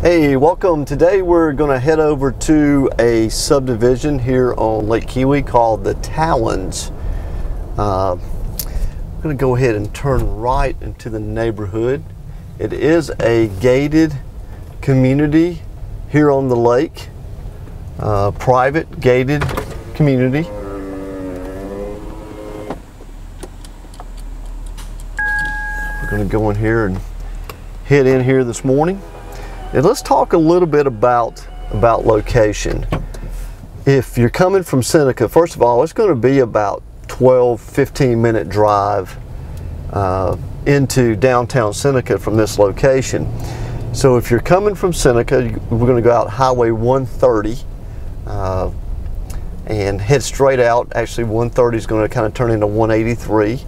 Hey, welcome. Today we're going to head over to a subdivision here on Lake Kiwi called the Talons. I'm going to go ahead and turn right into the neighborhood. It is a gated community here on the lake, private gated community. We're going to go in here and head in here this morning. And let's talk a little bit about location. If you're coming from Seneca, first of all, it's going to be about 12-15 minute drive into downtown Seneca from this location. So if you're coming from Seneca, we're going to go out Highway 130 and head straight out. Actually, 130 is going to kind of turn into 183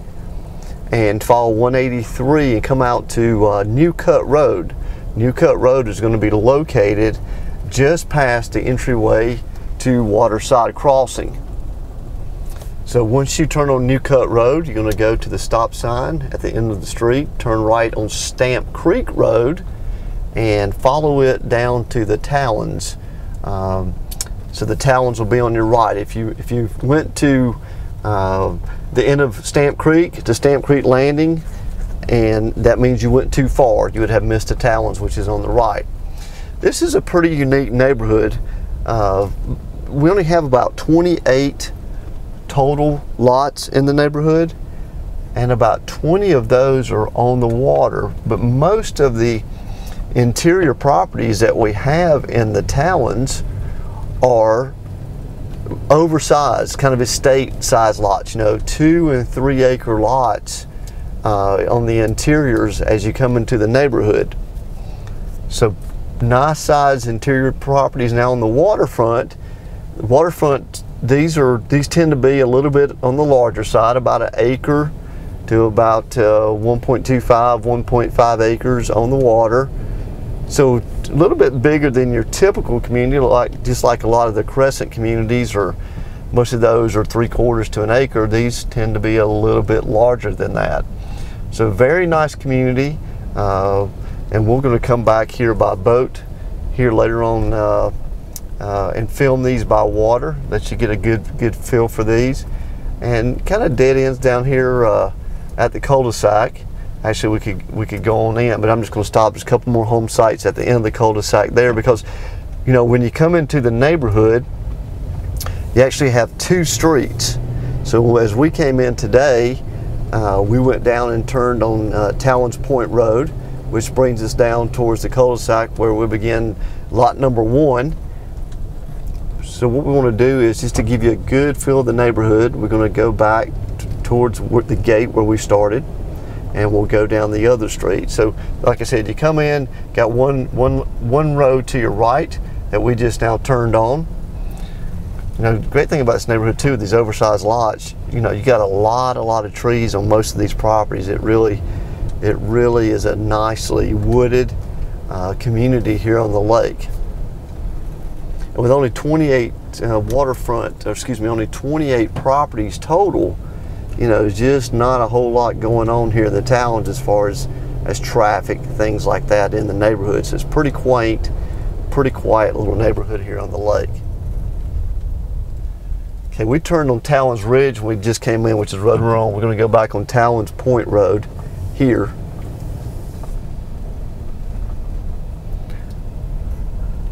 and follow 183 and come out to New Cut Road. New Cut Road is going to be located just past the entryway to Waterside Crossing. So once you turn on New Cut Road, you're going to go to the stop sign at the end of the street, turn right on Stamp Creek Road, and follow it down to the Talons. So the Talons will be on your right. If you went to the end of Stamp Creek to Stamp Creek Landing, and that means you went too far, you would have missed the Talons, which is on the right. This is a pretty unique neighborhood. We only have about 28 total lots in the neighborhood, and about 20 of those are on the water, but most of the interior properties that we have in the Talons are oversized, kind of estate size lots, 2 and 3 acre lots on the interiors as you come into the neighborhood. So nice size interior properties. Now on the waterfront, these tend to be a little bit on the larger side, about an acre to about 1.25, 1.5 acres on the water. So a little bit bigger than your typical community, just like a lot of the crescent communities, or most of those are 3/4 to an acre. These tend to be a little bit larger than that. So very nice community, and we're going to come back here by boat here later on and film these by water, let you get a good feel for these. And kind of dead ends down here at the cul-de-sac. Actually, we could go on in, but I'm just going to stop. There's a couple more home sites at the end of the cul-de-sac there, because when you come into the neighborhood, you actually have 2 streets. So as we came in today, we went down and turned on Talons Point Road, which brings us down towards the cul-de-sac where we begin lot number 1. So what we want to do is, just to give you a good feel of the neighborhood, we're going to go back towards the gate where we started, and we'll go down the other street. So like I said, you come in, got one road to your right that we just now turned on. The great thing about this neighborhood too, these oversized lots, you got a lot of trees on most of these properties. It really is a nicely wooded community here on the lake. And with only 28 only 28 properties total, just not a whole lot going on here in the Talons as far as traffic, things like that in the neighborhood. So it's pretty quaint, pretty quiet little neighborhood here on the lake. Okay, we turned on Talons Ridge when we just came in, which is road we're on. We're going to go back on Talons Point Road here.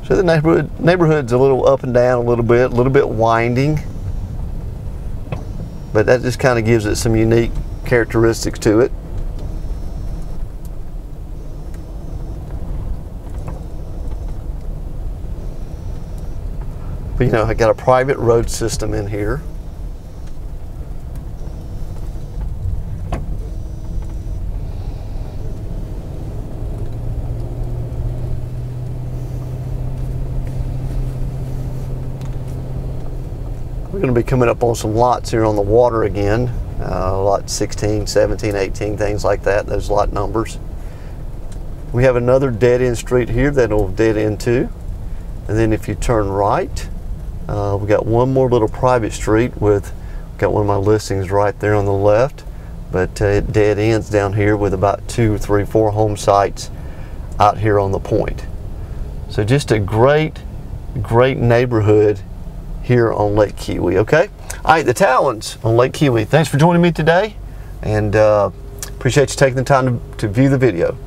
So the neighborhood's a little up and down a little bit winding, but that just kind of gives it some unique characteristics to it. But I got a private road system in here. We're going to be coming up on some lots here on the water again, lot 16, 17, 18, things like that, those lot numbers. We have another dead end street here that'll dead end to, and then if you turn right, we got one more little private street with, got one of my listings right there on the left, but it dead ends down here with about 2, 3, 4 home sites out here on the point. So just a great neighborhood here on Lake Keowee. Okay, all right, the Talons on Lake Keowee. Thanks for joining me today, and appreciate you taking the time to view the video.